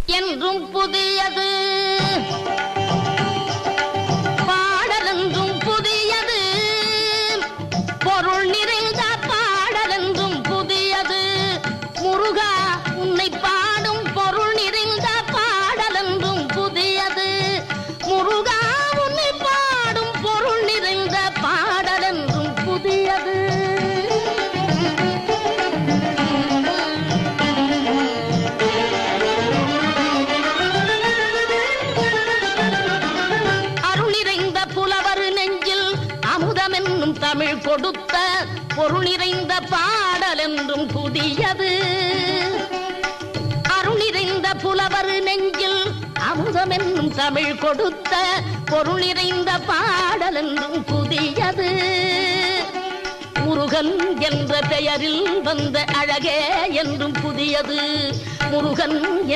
என்றும் புதியது, பாடலென்றும் புதியது, பொருள் நிறைந்த பாடலென்றும் புதியது. முருகா உன்னை பாடும் பொருள் நிறைந்த பாடலென்றும் புதியது. முருகா உன்னை பாடும் பொருள் நிறைந்த பாடலென்றும் புதியது. தமிழ் கொடுத்த பொருள் நிறைந்த பாடல் என்றும் புதியது. அருள் நிறைந்த புலவர் நெஞ்சில் அமுதம் என்னும் தமிழ் கொடுத்த பொருள் நிறைந்த பாடல் என்றும் புதியது. முருகன் என்ற பெயரில் வந்த அழகே என்றும் புதியது. முருகன்